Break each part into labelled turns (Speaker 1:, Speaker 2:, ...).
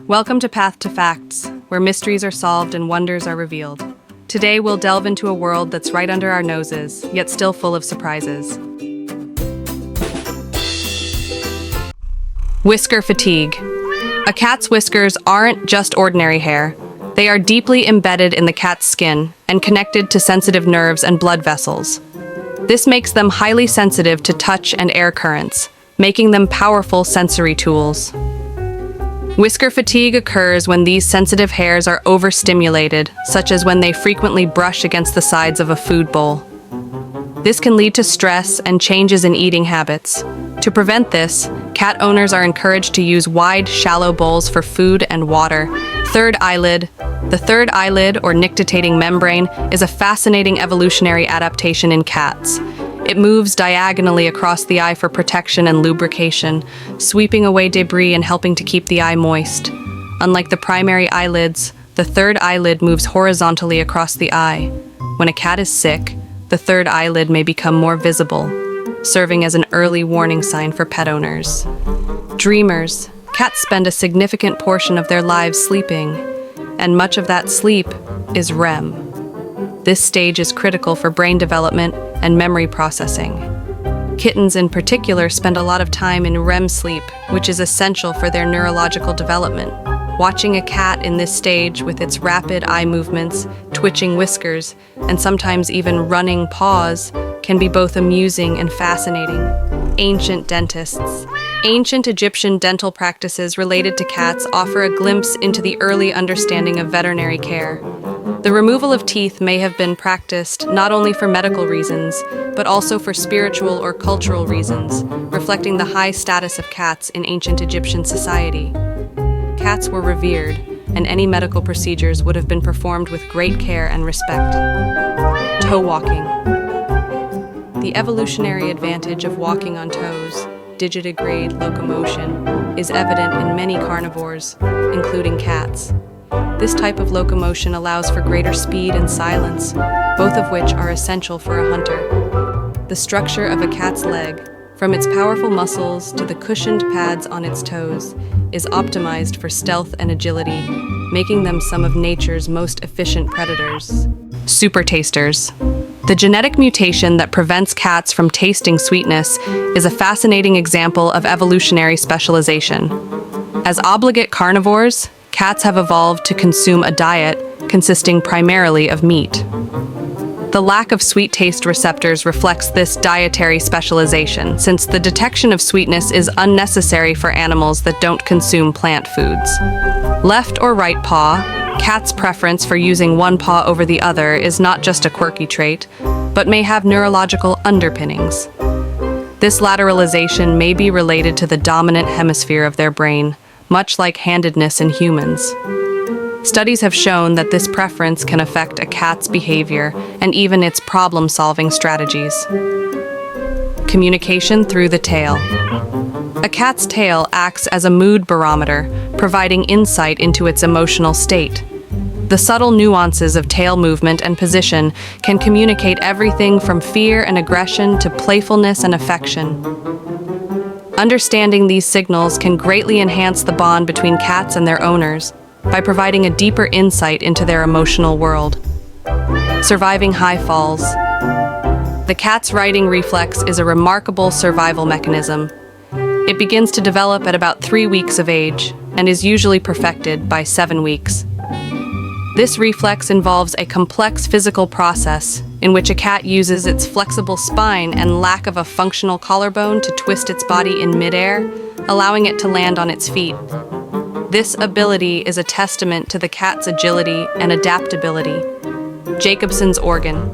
Speaker 1: Welcome to Path to Facts, where mysteries are solved and wonders are revealed. Today we'll delve into a world that's right under our noses, yet still full of surprises. Whisker fatigue. A cat's whiskers aren't just ordinary hair. They are deeply embedded in the cat's skin and connected to sensitive nerves and blood vessels. This makes them highly sensitive to touch and air currents, making them powerful sensory tools. Whisker fatigue occurs when these sensitive hairs are overstimulated, such as when they frequently brush against the sides of a food bowl. This can lead to stress and changes in eating habits. To prevent this, cat owners are encouraged to use wide, shallow bowls for food and water. Third eyelid. The third eyelid, or nictitating membrane, is a fascinating evolutionary adaptation in cats. It moves diagonally across the eye for protection and lubrication, sweeping away debris and helping to keep the eye moist. Unlike the primary eyelids, the third eyelid moves horizontally across the eye. When a cat is sick, the third eyelid may become more visible, serving as an early warning sign for pet owners. Dreamers. Cats spend a significant portion of their lives sleeping, and much of that sleep is REM. This stage is critical for brain development and memory processing. Kittens in particular spend a lot of time in REM sleep, which is essential for their neurological development. Watching a cat in this stage with its rapid eye movements, twitching whiskers, and sometimes even running paws can be both amusing and fascinating. Ancient dentists. Ancient Egyptian dental practices related to cats offer a glimpse into the early understanding of veterinary care. The removal of teeth may have been practiced not only for medical reasons, but also for spiritual or cultural reasons, reflecting the high status of cats in ancient Egyptian society. Cats were revered, and any medical procedures would have been performed with great care and respect. Toe walking. The evolutionary advantage of walking on toes, digitigrade locomotion, is evident in many carnivores, including cats. This type of locomotion allows for greater speed and silence, both of which are essential for a hunter. The structure of a cat's leg, from its powerful muscles to the cushioned pads on its toes, is optimized for stealth and agility, making them some of nature's most efficient predators. Super tasters. The genetic mutation that prevents cats from tasting sweetness is a fascinating example of evolutionary specialization. As obligate carnivores, cats have evolved to consume a diet consisting primarily of meat. The lack of sweet taste receptors reflects this dietary specialization, since the detection of sweetness is unnecessary for animals that don't consume plant foods. Left or right paw, cats' preference for using one paw over the other is not just a quirky trait, but may have neurological underpinnings. This lateralization may be related to the dominant hemisphere of their brain, much like handedness in humans. Studies have shown that this preference can affect a cat's behavior and even its problem-solving strategies. Communication through the tail. A cat's tail acts as a mood barometer, providing insight into its emotional state. The subtle nuances of tail movement and position can communicate everything from fear and aggression to playfulness and affection. Understanding these signals can greatly enhance the bond between cats and their owners by providing a deeper insight into their emotional world. Surviving high falls. The cat's riding reflex is a remarkable survival mechanism. It begins to develop at about 3 weeks of age and is usually perfected by 7 weeks. This reflex involves a complex physical process in which a cat uses its flexible spine and lack of a functional collarbone to twist its body in midair, allowing it to land on its feet. This ability is a testament to the cat's agility and adaptability. Jacobson's organ.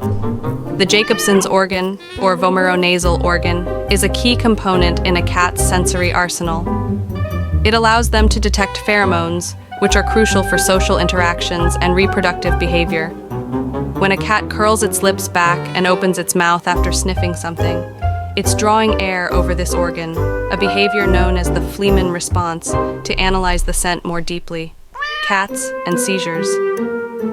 Speaker 1: The Jacobson's organ, or vomeronasal organ, is a key component in a cat's sensory arsenal. It allows them to detect pheromones, which are crucial for social interactions and reproductive behavior. When a cat curls its lips back and opens its mouth after sniffing something, it's drawing air over this organ, a behavior known as the Feline response, to analyze the scent more deeply. Cats and seizures.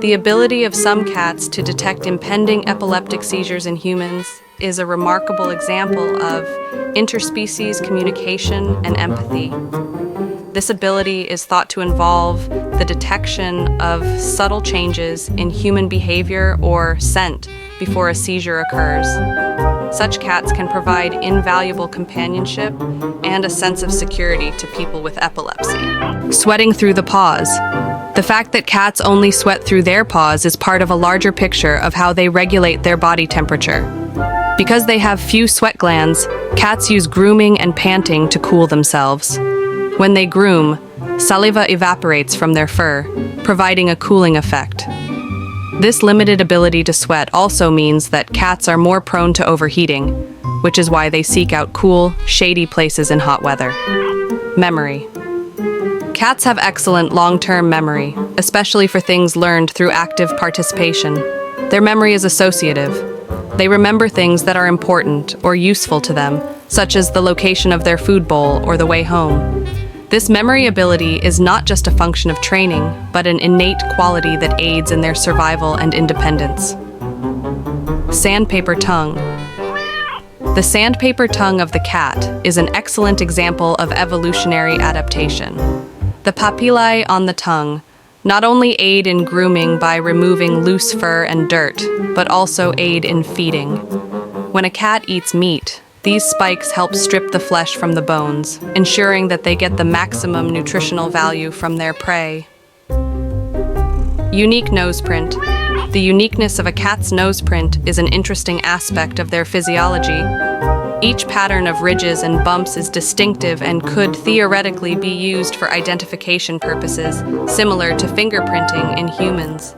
Speaker 1: The ability of some cats to detect impending epileptic seizures in humans is a remarkable example of interspecies communication and empathy. This ability is thought to involve the detection of subtle changes in human behavior or scent before a seizure occurs. Such cats can provide invaluable companionship and a sense of security to people with epilepsy. Sweating through the paws. The fact that cats only sweat through their paws is part of a larger picture of how they regulate their body temperature. Because they have few sweat glands, cats use grooming and panting to cool themselves. When they groom, saliva evaporates from their fur, providing a cooling effect. This limited ability to sweat also means that cats are more prone to overheating, which is why they seek out cool, shady places in hot weather. Memory. Cats have excellent long-term memory, especially for things learned through active participation. Their memory is associative. They remember things that are important or useful to them, such as the location of their food bowl or the way home. This memory ability is not just a function of training, but an innate quality that aids in their survival and independence. Sandpaper tongue. The sandpaper tongue of the cat is an excellent example of evolutionary adaptation. The papillae on the tongue not only aid in grooming by removing loose fur and dirt, but also aid in feeding. When a cat eats meat, these spikes help strip the flesh from the bones, ensuring that they get the maximum nutritional value from their prey. Unique nose print. The uniqueness of a cat's nose print is an interesting aspect of their physiology. Each pattern of ridges and bumps is distinctive and could theoretically be used for identification purposes, similar to fingerprinting in humans.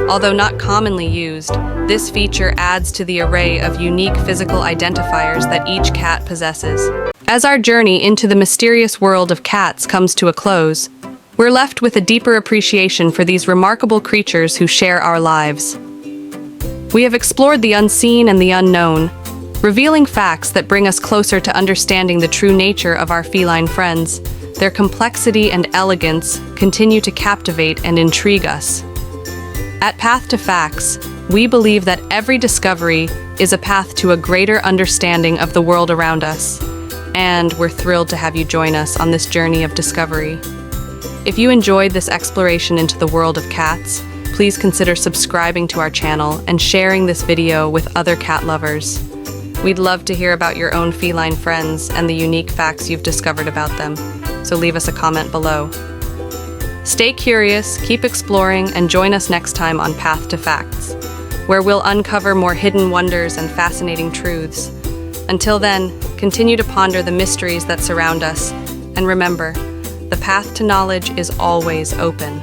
Speaker 1: Although not commonly used, this feature adds to the array of unique physical identifiers that each cat possesses. As our journey into the mysterious world of cats comes to a close, we're left with a deeper appreciation for these remarkable creatures who share our lives. We have explored the unseen and the unknown, revealing facts that bring us closer to understanding the true nature of our feline friends. Their complexity and elegance continue to captivate and intrigue us. At Path to Facts, we believe that every discovery is a path to a greater understanding of the world around us, and we're thrilled to have you join us on this journey of discovery. If you enjoyed this exploration into the world of cats, please consider subscribing to our channel and sharing this video with other cat lovers. We'd love to hear about your own feline friends and the unique facts you've discovered about them, so leave us a comment below. Stay curious, keep exploring, and join us next time on Path to Facts, where we'll uncover more hidden wonders and fascinating truths. Until then, continue to ponder the mysteries that surround us, and remember, the path to knowledge is always open.